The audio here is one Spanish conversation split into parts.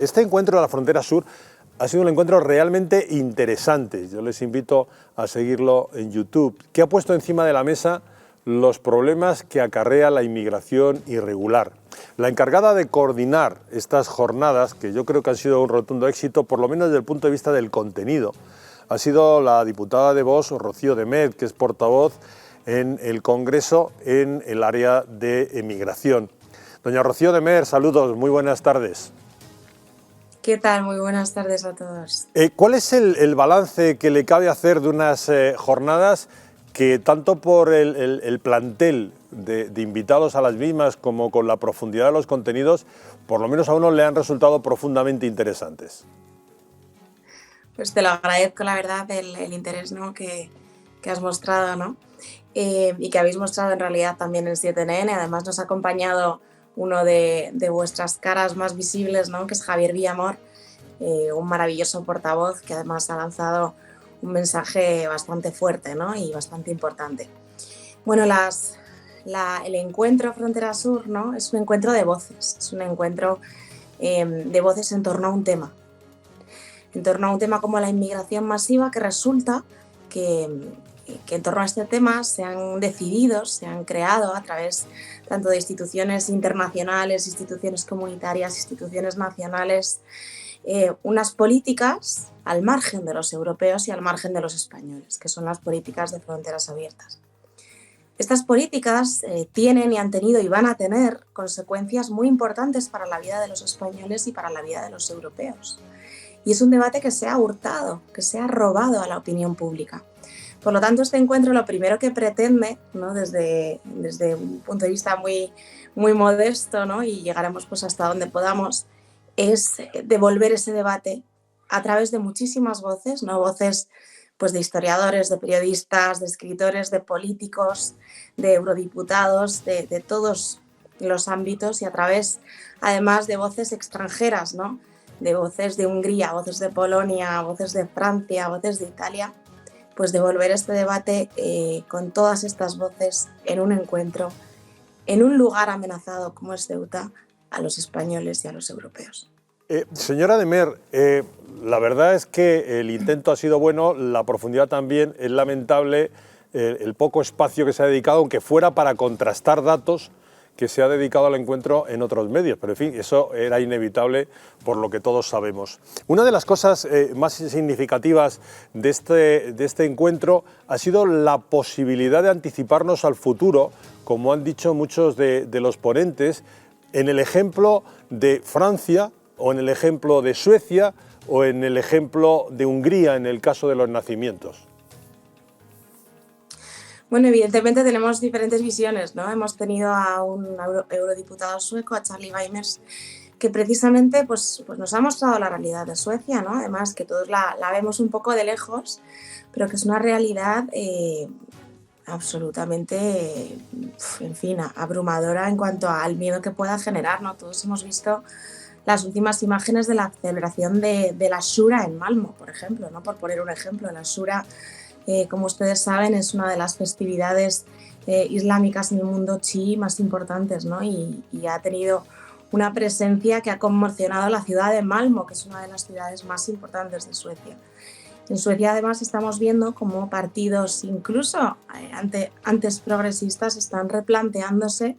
Este encuentro de la frontera sur ha sido un encuentro realmente interesante. Yo les invito a seguirlo en YouTube, que ha puesto encima de la mesa los problemas que acarrea la inmigración irregular. La encargada de coordinar estas jornadas, que yo creo que han sido un rotundo éxito, por lo menos desde el punto de vista del contenido, ha sido la diputada de Vox, Rocío de Met, que es portavoz en el Congreso en el área de emigración. Doña Rocío de Met, saludos, muy buenas tardes. ¿Qué tal? Muy buenas tardes a todos. ¿Cuál es el balance que le cabe hacer de unas jornadas que tanto por el plantel de invitados a las mismas como con la profundidad de los contenidos, por lo menos a uno le han resultado profundamente interesantes? Pues te lo agradezco, la verdad, el interés, ¿no?, que has mostrado, ¿no? Y que habéis mostrado en realidad también en 7NN. Además nos ha acompañado uno de vuestras caras más visibles, ¿no?, que es Javier Villamor, un maravilloso portavoz que además ha lanzado un mensaje bastante fuerte, ¿no?, y bastante importante. Bueno, el encuentro Frontera Sur, ¿no?, es un encuentro de voces, es un encuentro de voces en torno a un tema. En torno a un tema como la inmigración masiva, que resulta que en torno a este tema se han creado a través tanto de instituciones internacionales, instituciones comunitarias, instituciones nacionales, unas políticas al margen de los europeos y al margen de los españoles, que son las políticas de fronteras abiertas. Estas políticas tienen y han tenido y van a tener consecuencias muy importantes para la vida de los españoles y para la vida de los europeos. Y es un debate que se ha hurtado, que se ha robado a la opinión pública. Por lo tanto, este encuentro lo primero que pretende, ¿no?, desde un punto de vista muy, muy modesto, ¿no?, y llegaremos pues hasta donde podamos, es devolver ese debate a través de muchísimas voces, ¿no?, voces pues de historiadores, de periodistas, de escritores, de políticos, de eurodiputados, de todos los ámbitos, y a través además de voces extranjeras, ¿no?, de voces de Hungría, voces de Polonia, voces de Francia, voces de Italia, pues devolver este debate con todas estas voces en un encuentro, en un lugar amenazado como es Ceuta, a los españoles y a los europeos. Señora de Met, la verdad es que el intento ha sido bueno, la profundidad también. Es lamentable el poco espacio que se ha dedicado, aunque fuera para contrastar datos, que se ha dedicado al encuentro en otros medios, pero en fin, eso era inevitable por lo que todos sabemos. Una de las cosas más significativas de este encuentro ha sido la posibilidad de anticiparnos al futuro, como han dicho muchos de los ponentes, en el ejemplo de Francia, o en el ejemplo de Suecia, o en el ejemplo de Hungría, en el caso de los nacimientos. Bueno, evidentemente tenemos diferentes visiones, ¿no? Hemos tenido a un eurodiputado sueco, a Charlie Weimers, que precisamente pues nos ha mostrado la realidad de Suecia, ¿no? Además que todos la vemos un poco de lejos, pero que es una realidad absolutamente, en fin, abrumadora en cuanto al miedo que pueda generar, ¿no? Todos hemos visto las últimas imágenes de la celebración de la Shura en Malmö, por ejemplo, ¿no? Por poner un ejemplo, la Shura, como ustedes saben, es una de las festividades islámicas en el mundo chií más importantes, ¿no? Y ha tenido una presencia que ha conmocionado la ciudad de Malmö, que es una de las ciudades más importantes de Suecia. En Suecia, además, estamos viendo cómo partidos, incluso antes progresistas, están replanteándose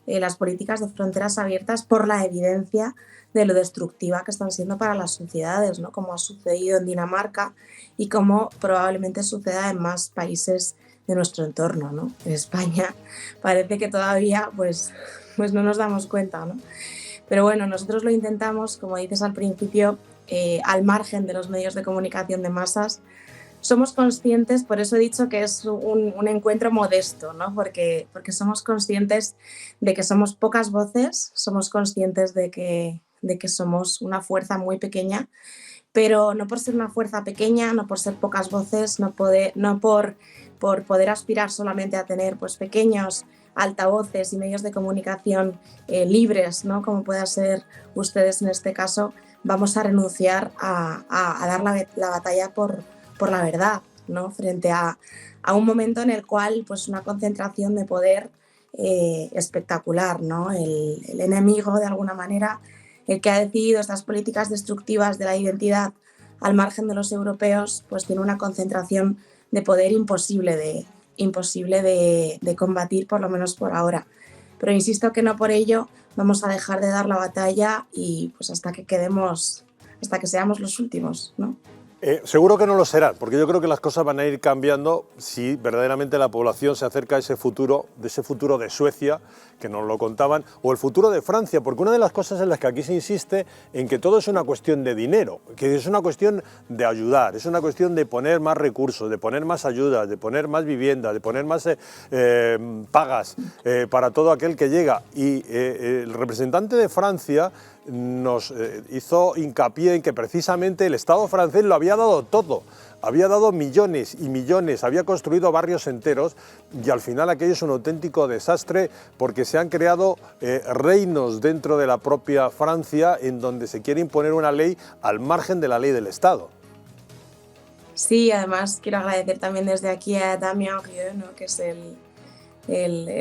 las políticas de fronteras abiertas por la evidencia de lo destructiva que están siendo para las sociedades, ¿no?, como ha sucedido en Dinamarca y como probablemente suceda en más países de nuestro entorno, ¿no? En España parece que todavía pues no nos damos cuenta, ¿no? Pero bueno, nosotros lo intentamos, como dices al principio, al margen de los medios de comunicación de masas. Somos conscientes, por eso he dicho que es un encuentro modesto, ¿no? Porque somos conscientes de que somos pocas voces, somos conscientes de que somos una fuerza muy pequeña, pero no por ser una fuerza pequeña, no por ser pocas voces, no por poder aspirar solamente a tener pues pequeños altavoces y medios de comunicación libres, ¿no?, como pueda ser ustedes en este caso, vamos a renunciar a dar la batalla por la verdad, ¿no?, frente a un momento en el cual pues una concentración de poder espectacular, ¿no? El enemigo, de alguna manera, el que ha decidido estas políticas destructivas de la identidad al margen de los europeos, pues tiene una concentración de poder imposible de combatir, por lo menos por ahora. Pero insisto que no por ello vamos a dejar de dar la batalla y pues hasta que seamos los últimos, ¿no? Seguro que no lo serán, porque yo creo que las cosas van a ir cambiando si verdaderamente la población se acerca a ese futuro de Suecia, que nos lo contaban, o el futuro de Francia, porque una de las cosas en las que aquí se insiste en que todo es una cuestión de dinero, que es una cuestión de ayudar, es una cuestión de poner más recursos, de poner más ayudas, de poner más viviendas, de poner más pagas para todo aquel que llega. Y el representante de Francia nos hizo hincapié en que precisamente el Estado francés lo había dado todo, había dado millones y millones, había construido barrios enteros y al final aquello es un auténtico desastre porque se han creado reinos dentro de la propia Francia en donde se quiere imponer una ley al margen de la ley del Estado. Sí, además quiero agradecer también desde aquí a Damien Rieu, ¿no?, que es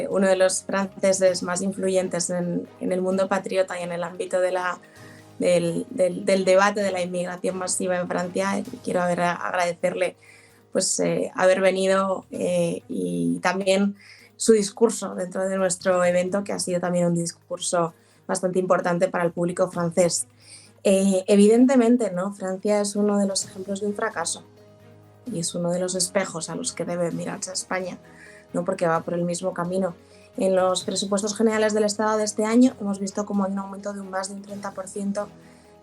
uno de los franceses más influyentes en el mundo patriota y en el ámbito del debate de la inmigración masiva en Francia. Quiero agradecerle pues, haber venido y también su discurso dentro de nuestro evento, que ha sido también un discurso bastante importante para el público francés. Evidentemente, ¿no?, Francia es uno de los ejemplos de un fracaso y es uno de los espejos a los que debe mirarse a España, ¿no?, porque va por el mismo camino. En los presupuestos generales del Estado de este año hemos visto como hay un aumento de más de un 30%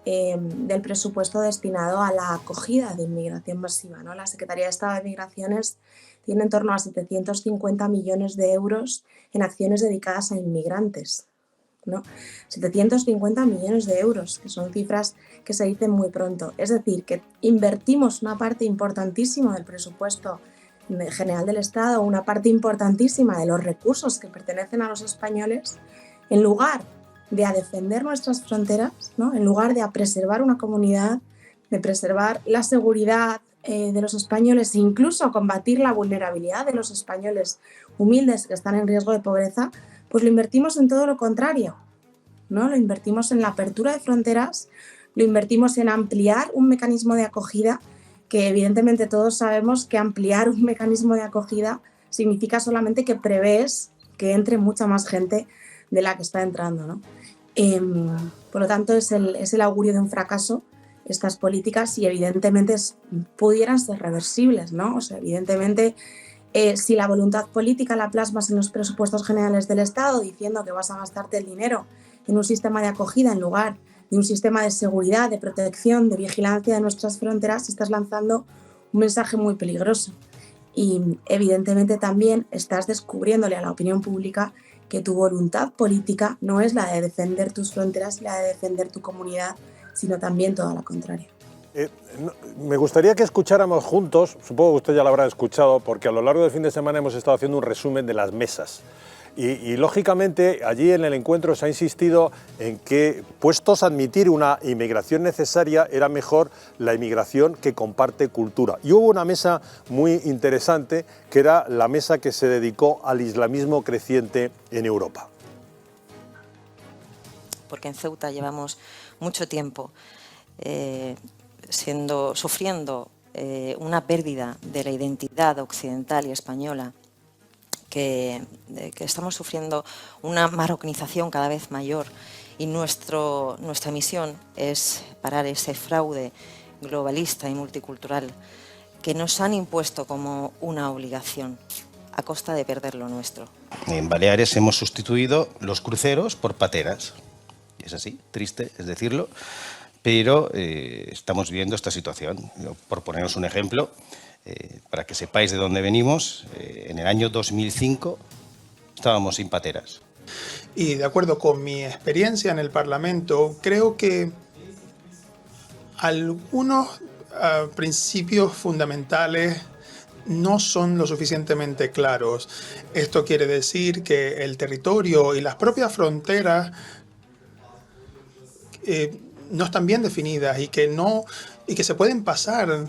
del presupuesto destinado a la acogida de inmigración masiva, ¿no? La Secretaría de Estado de Migraciones tiene en torno a 750 millones de euros en acciones dedicadas a inmigrantes, ¿no? 750 millones de euros, que son cifras que se dicen muy pronto. Es decir, que invertimos una parte importantísima del presupuesto general del Estado, una parte importantísima de los recursos que pertenecen a los españoles, en lugar de a defender nuestras fronteras, ¿no?, en lugar de a preservar una comunidad, de preservar la seguridad de los españoles e incluso a combatir la vulnerabilidad de los españoles humildes que están en riesgo de pobreza, pues lo invertimos en todo lo contrario, ¿no? Lo invertimos en la apertura de fronteras, lo invertimos en ampliar un mecanismo de acogida que evidentemente todos sabemos que ampliar un mecanismo de acogida significa solamente que prevés que entre mucha más gente de la que está entrando, ¿no? Por lo tanto, es el augurio de un fracaso estas políticas y evidentemente pudieran ser reversibles, ¿no? O sea, evidentemente, si la voluntad política la plasmas en los presupuestos generales del Estado diciendo que vas a gastarte el dinero en un sistema de acogida en lugar de un sistema de seguridad, de protección, de vigilancia de nuestras fronteras, estás lanzando un mensaje muy peligroso. Y evidentemente también estás descubriéndole a la opinión pública que tu voluntad política no es la de defender tus fronteras y la de defender tu comunidad, sino también toda la contraria. Me gustaría que escucháramos juntos, supongo que usted ya lo habrá escuchado, porque a lo largo del fin de semana hemos estado haciendo un resumen de las mesas. Y lógicamente allí en el encuentro se ha insistido en que, puestos a admitir una inmigración necesaria, era mejor la inmigración que comparte cultura. Y hubo una mesa muy interesante, que era la mesa que se dedicó al islamismo creciente en Europa. Porque en Ceuta llevamos mucho tiempo sufriendo una pérdida de la identidad occidental y española, que estamos sufriendo una marocanización cada vez mayor y nuestra misión es parar ese fraude globalista y multicultural que nos han impuesto como una obligación a costa de perder lo nuestro. En Baleares hemos sustituido los cruceros por pateras. Es así, triste es decirlo, pero estamos viviendo esta situación. Por poneros un ejemplo, para que sepáis de dónde venimos, en el año 2005 estábamos sin pateras. Y de acuerdo con mi experiencia en el Parlamento, creo que algunos principios fundamentales no son lo suficientemente claros. Esto quiere decir que el territorio y las propias fronteras no están bien definidas y que se pueden pasar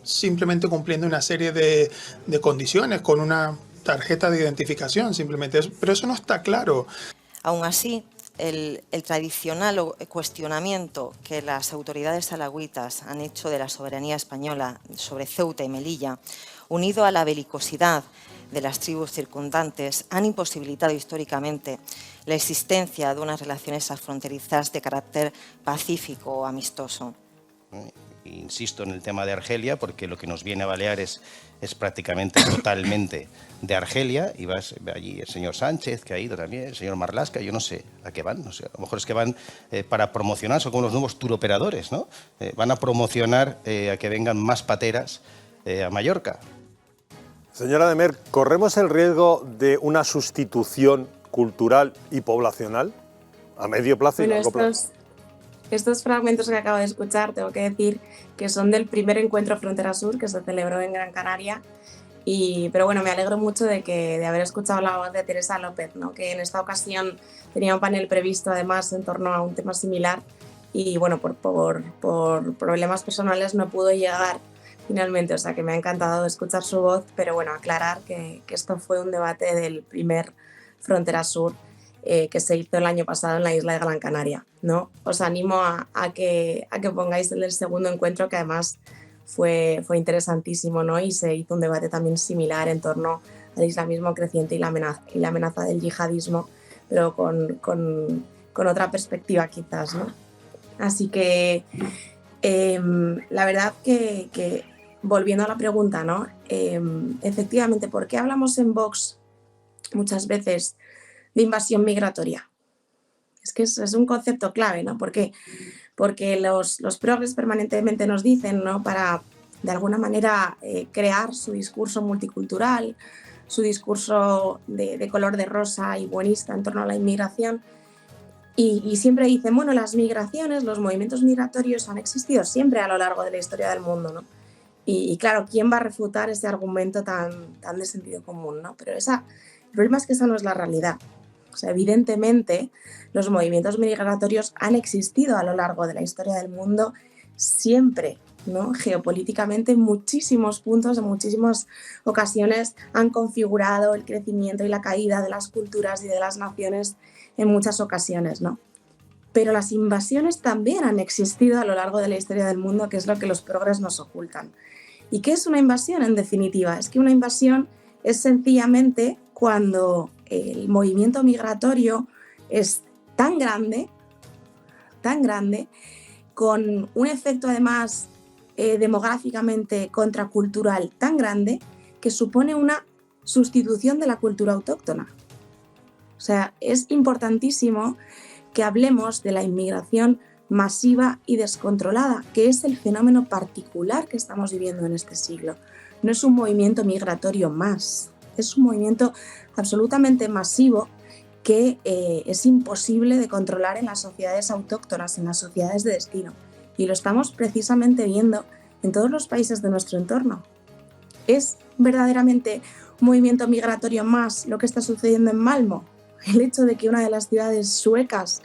simplemente cumpliendo una serie de condiciones con una tarjeta de identificación simplemente, pero eso no está claro. Aún así, el tradicional cuestionamiento que las autoridades alagüitas han hecho de la soberanía española sobre Ceuta y Melilla, unido a la belicosidad de las tribus circundantes, han imposibilitado históricamente la existencia de unas relaciones transfronterizas de carácter pacífico o amistoso. Insisto en el tema de Argelia, porque lo que nos viene a Baleares es prácticamente totalmente de Argelia, y vas allí el señor Sánchez, que ha ido también, el señor Marlaska, yo no sé a qué van, no sé, a lo mejor es que van para promocionar, son como los nuevos turoperadores, ¿no? Van a promocionar a que vengan más pateras a Mallorca. Señora de Meer, ¿corremos el riesgo de una sustitución cultural y poblacional a medio plazo y largo plazo? Estos fragmentos que acabo de escuchar, tengo que decir que son del primer encuentro Frontera Sur que se celebró en Gran Canaria. Pero bueno, me alegro mucho de haber escuchado la voz de Teresa López, ¿no? Que en esta ocasión tenía un panel previsto además en torno a un tema similar y bueno, por problemas personales no pudo llegar finalmente, o sea que me ha encantado escuchar su voz, pero bueno, aclarar que esto fue un debate del primer Frontera Sur que se hizo el año pasado en la isla de Gran Canaria, ¿no? Os animo a que pongáis el segundo encuentro, que además fue interesantísimo, ¿no? Y se hizo un debate también similar en torno al islamismo creciente y la amenaza del yihadismo, pero con otra perspectiva quizás, ¿no? Así que la verdad que volviendo a la pregunta, ¿no? Efectivamente, ¿por qué hablamos en Vox muchas veces de invasión migratoria? Es que es un concepto clave, ¿no? ¿Por qué? Porque los progres permanentemente nos dicen, ¿no? Para, de alguna manera, crear su discurso multicultural, su discurso de color de rosa y buenista en torno a la inmigración. Y siempre dicen, bueno, las migraciones, los movimientos migratorios han existido siempre a lo largo de la historia del mundo, ¿no? Y claro, ¿quién va a refutar ese argumento tan de sentido común, ¿no? Pero el problema es que esa no es la realidad. O sea, evidentemente, los movimientos migratorios han existido a lo largo de la historia del mundo siempre, ¿no? Geopolíticamente, en muchísimos puntos, en muchísimas ocasiones, han configurado el crecimiento y la caída de las culturas y de las naciones en muchas ocasiones, ¿no? Pero las invasiones también han existido a lo largo de la historia del mundo, que es lo que los progres nos ocultan. ¿Y qué es una invasión, en definitiva? Es que una invasión es sencillamente cuando el movimiento migratorio es tan grande, con un efecto además demográficamente contracultural tan grande, que supone una sustitución de la cultura autóctona. O sea, es importantísimo que hablemos de la inmigración masiva y descontrolada, que es el fenómeno particular que estamos viviendo en este siglo. No es un movimiento migratorio más, es un movimiento absolutamente masivo que es imposible de controlar en las sociedades autóctonas, en las sociedades de destino. Y lo estamos precisamente viendo en todos los países de nuestro entorno. ¿Es verdaderamente un movimiento migratorio más lo que está sucediendo en Malmö? El hecho de que una de las ciudades suecas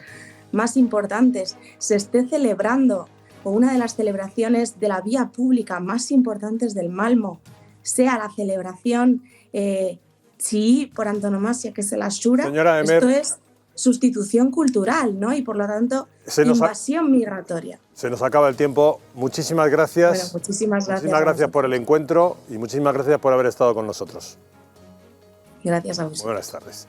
más importantes se esté celebrando, o una de las celebraciones de la vía pública más importantes del Malmö, sea la celebración chií por antonomasia, que es el Ashura. Señora de Meer, esto es sustitución cultural, ¿no? Y por lo tanto, invasión migratoria. Se nos acaba el tiempo. Muchísimas gracias. Bueno, muchísimas gracias. Muchísimas gracias por el encuentro y muchísimas gracias por haber estado con nosotros. Gracias a vosotros. Buenas tardes.